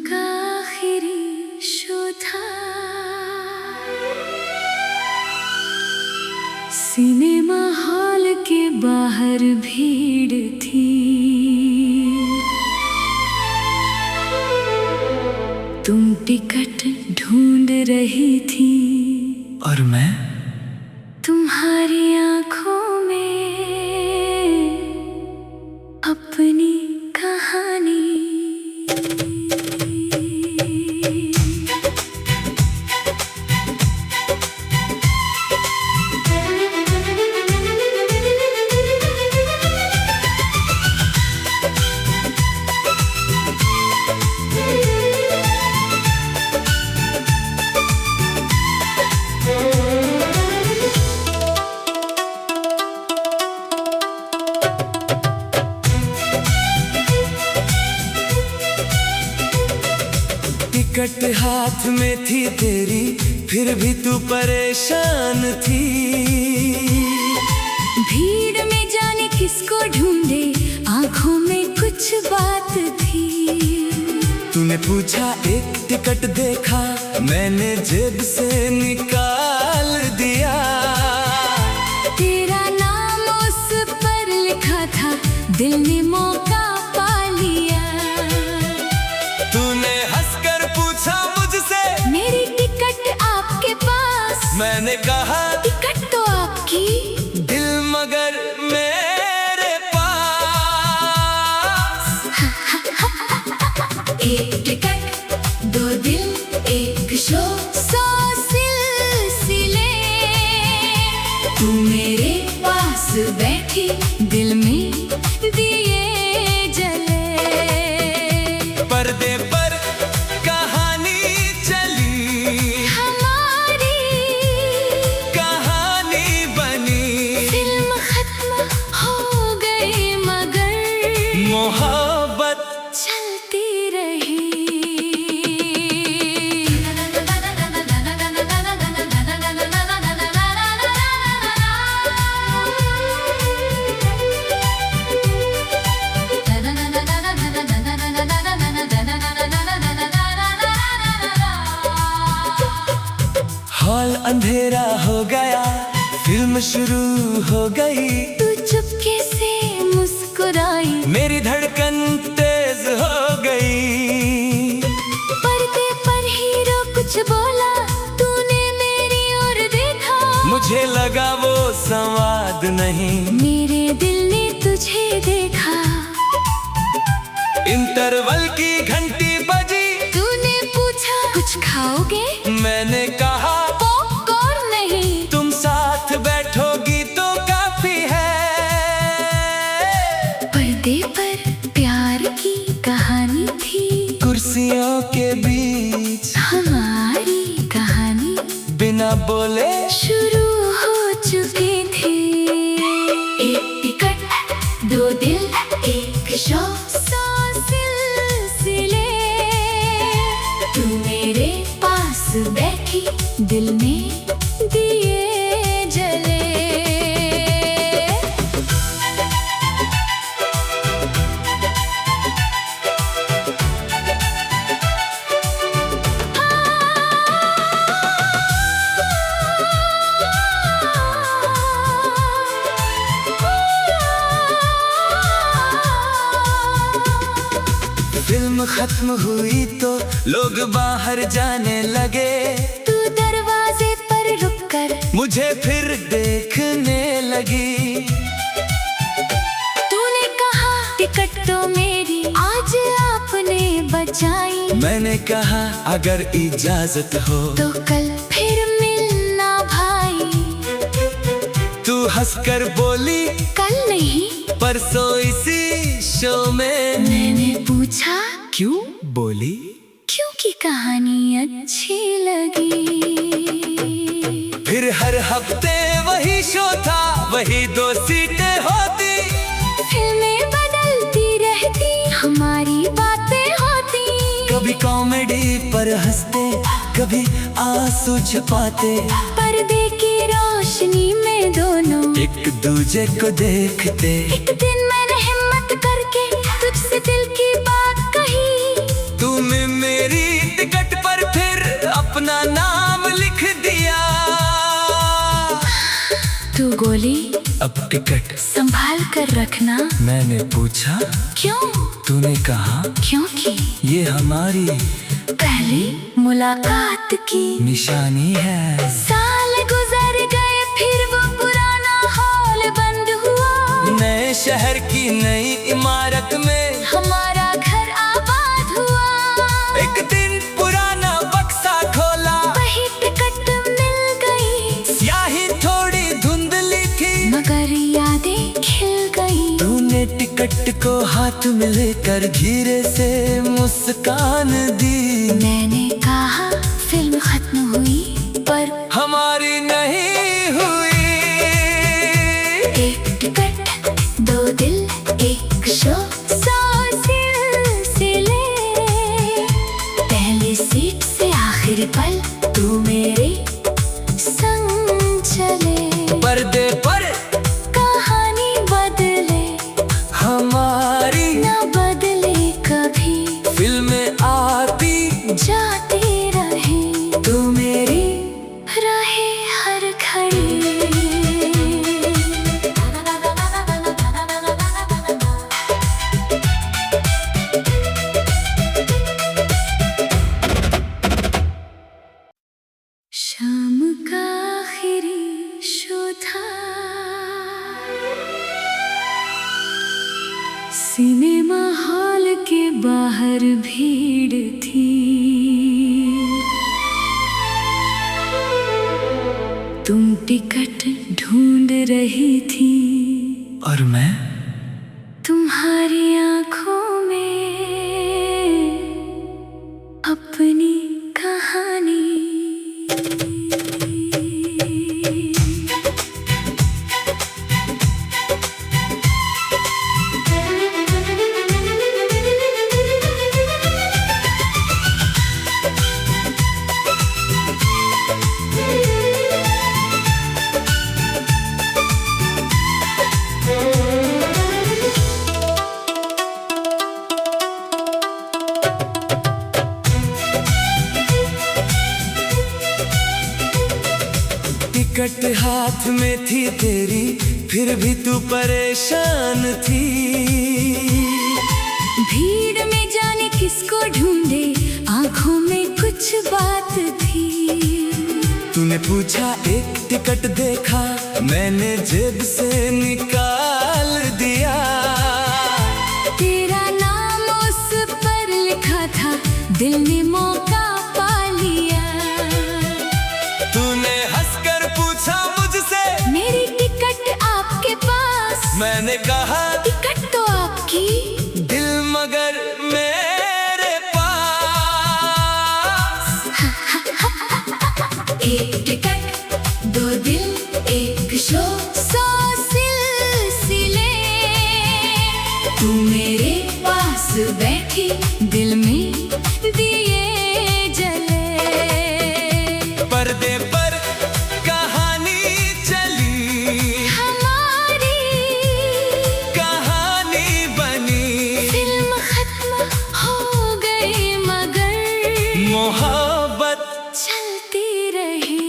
का आखिरी शो था, सिनेमा हॉल के बाहर भीड़ थी। तुम टिकट ढूंढ रही थी और मैं तुम्हारी आंखों में अपनी कहानी। टिकट हाथ में थी तेरी, फिर भी तू परेशान थी। भीड़ में जाने किसको ढूंढे, आंखों में कुछ बात थी। तूने पूछा एक टिकट देखा, मैंने जेब से निकाल दिया। तेरा नाम उस पर लिखा था, दिल ने मौका पा लिया। तूने हंसकर पूछा मुझसे, मेरी टिकट आपके पास? मैंने कहा टिकट तो आपकी, दिल मगर मेरे पास। एक टिकट, दो दिल, एक शो, 100 सिलसिले। तू मेरे पास बैठी, दिल में दिए जले। पर्दे पर कहानी चली, हमारी कहानी बनी। फिल्म खत्म हो गई मगर मोहब्बत चलती रही। हॉल अंधेरा हो गया, फिल्म शुरू हो गई। तू चुपके से मुस्कुराई, मेरी धड़कन तेज हो गई। पर्दे पर हीरो कुछ बोला, तूने मेरी ओर देखा। मुझे लगा वो संवाद नहीं, मेरे दिल ने तुझे देखा। इंटरवल की घंटी बजी, तूने पूछा कुछ खाओगे? मैंने कहा पॉपकॉर्न नहीं। तुम साथ बैठोगी तो काफी है। पर्दे पर प्यार की कहानी थी, कुर्सियों के बीच हमारी कहानी बिना बोले शुरू हो चुकी थी। एक टिकट, दो दिल, एक शो, 100 सिलसिले। तू मेरे पास बैठी, दिल में दिए जले। फिल्म खत्म हुई तो लोग बाहर जाने लगे। तू दरवाजे पर रुककर मुझे फिर देखने लगी। तूने कहा टिकट तो मेरी आज आपने बचाई। मैंने कहा अगर इजाजत हो तो कल फिर मिलना भाई। तू हंसकर बोली कल नहीं, परसों इसी शो में। मैंने पूछा क्यों बोली? क्योंकि कहानी अच्छी लगी। फिर हर हफ्ते वही शो था, वही 2 सीटें होती। फिल्में बदलती रहती, हमारी बातें होती। कभी कॉमेडी पर हंसते, कभी आंसू छुपाते। पर्दे की रोशनी में दोनों एक दूजे को देखते। एक दिन मैंने हिम्मत करके तुझसे दिल की बात कही। तुम अब टिकट संभाल कर रखना। मैंने पूछा क्यों? तूने कहा क्योंकि ये हमारी पहली मुलाकात की निशानी है। साल गुजर गए फिर वो पुराना हॉल बंद हुआ। नए शहर की नई इमारत में हमारा घर आबाद हुआ। एक दिन पुराना बक्सा खोला, वही टिकट मिल गई। स्याही थोड़ी धुंधली थी मगर यादें खिल गई। तूने टिकट को हाथ में लेकर धीरे से मुस्कान दी। मैंने कहा फिल्म खत्म हुई पर हमारी नहीं हुई। एक टिकट, दो दिल, एक शो, 100 सिलसिले। पहली सीट से आखिरी पल तू मेरे संग चले। पर्दे पर कहानी बदले हमारी न बदले कभी। फिल्में आती जाती रही तू मेरी रहे हर घड़ी। शाम का आखिरी शो था। सिनेमा हॉल के बाहर भीड़ थी। तुम टिकट ढूंढ रही थी और मैं तुम्हारी आंखों में अपनी कहानी। टिकट हाथ में थी तेरी, फिर भी तू परेशान थी। भीड़ में जाने किसको ढूंढे, आंखों में कुछ बात थी। तूने पूछा एक टिकट देखा, मैंने जेब से निकाल दिया। तेरा नाम उस पर लिखा था, दिल ने मौका पा लिया। तूने हंसकर पूछा मुझसे मेरी टिकट आपके पास। मैंने कहा टिकट तो आपकी, दिल मगर मेरे पास। एक टिकट, दो दिल, एक शो, 100 सिलसिले। तू मेरे पास बैठी, दिल में दिए जले। पर्दे पर कहानी चली, हमारी कहानी बनी। फिल्म खत्म हो गई मगर मोहब्बत चलती रही।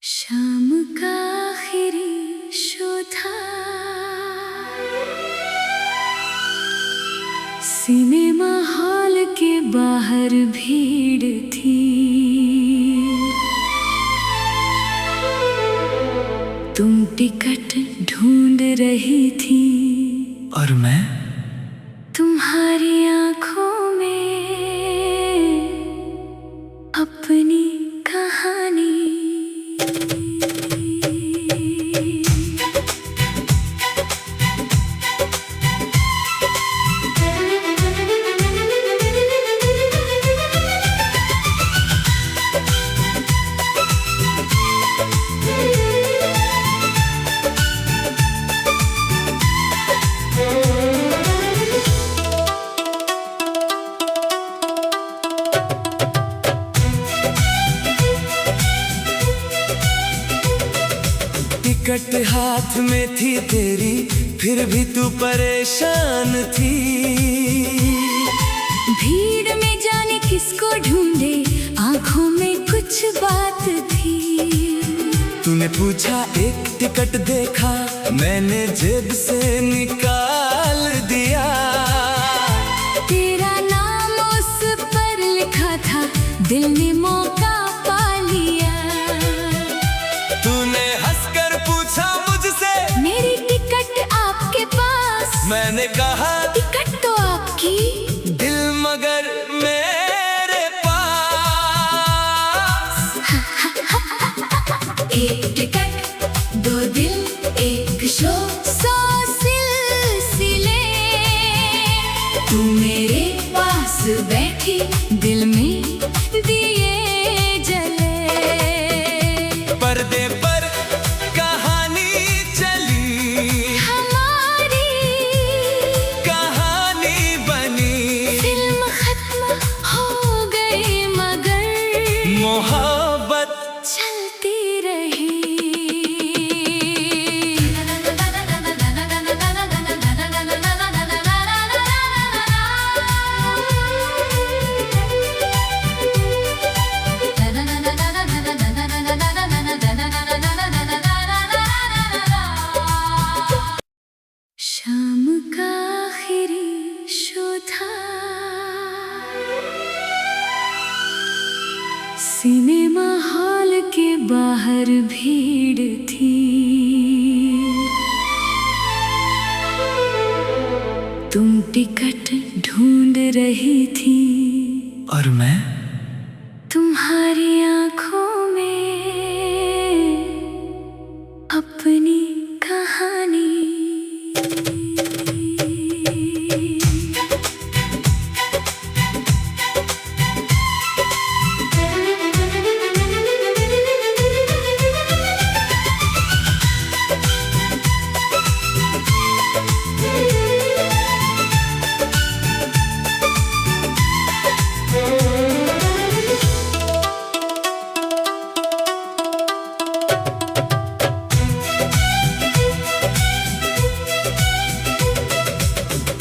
शाम का आखिरी शो था। सिनेमा हॉल के बाहर भीड़ थी। तुम टिकट ढूंढ रही थी और मैं तुम्हारी आंखों में अपनी कहानी। टिकट हाथ में थी तेरी, फिर भी तू परेशान थी। भीड़ में जाने किसको ढूंढे, आंखों में कुछ बात थी। तूने पूछा एक टिकट देखा, मैंने जेब से निकाल दिया। तेरा नाम उस पर लिखा था, दिल ने मौका पा लिया। तूने हंसकर पूछा मुझसे, मेरी टिकट आपके पास? मैंने कहा टिकट तो आपकी, दिल मगर मेरे पास। एक टिकट, दो दिल, एक शो, 100 सिलसिले। तू मेरे पास बैठी, दिल में दिए जले। पर्दे पर कहानी चली, हमारी कहानी बनी। फिल्म खत्म हो गई मगर मोहब्बत चलती रही। शाम का आखिरी शो था, सिनेमा हॉल के बाहर भीड़ थी। तुम टिकट ढूंढ रही थी, और मैं तुम्हारी आंखों में अपनी कहानी।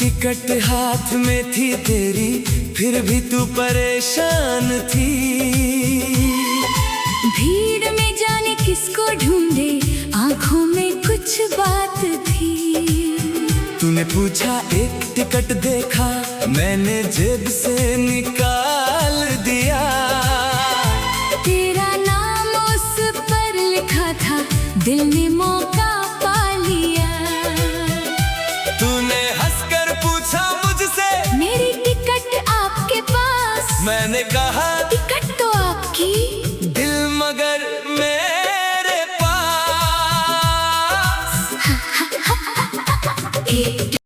टिकट हाथ में थी तेरी, फिर भी तू परेशान थी। भीड़ में जाने किसको ढूंढे, आंखों में कुछ बात थी। तूने पूछा एक टिकट देखा, मैंने जेब से निकाल दिया।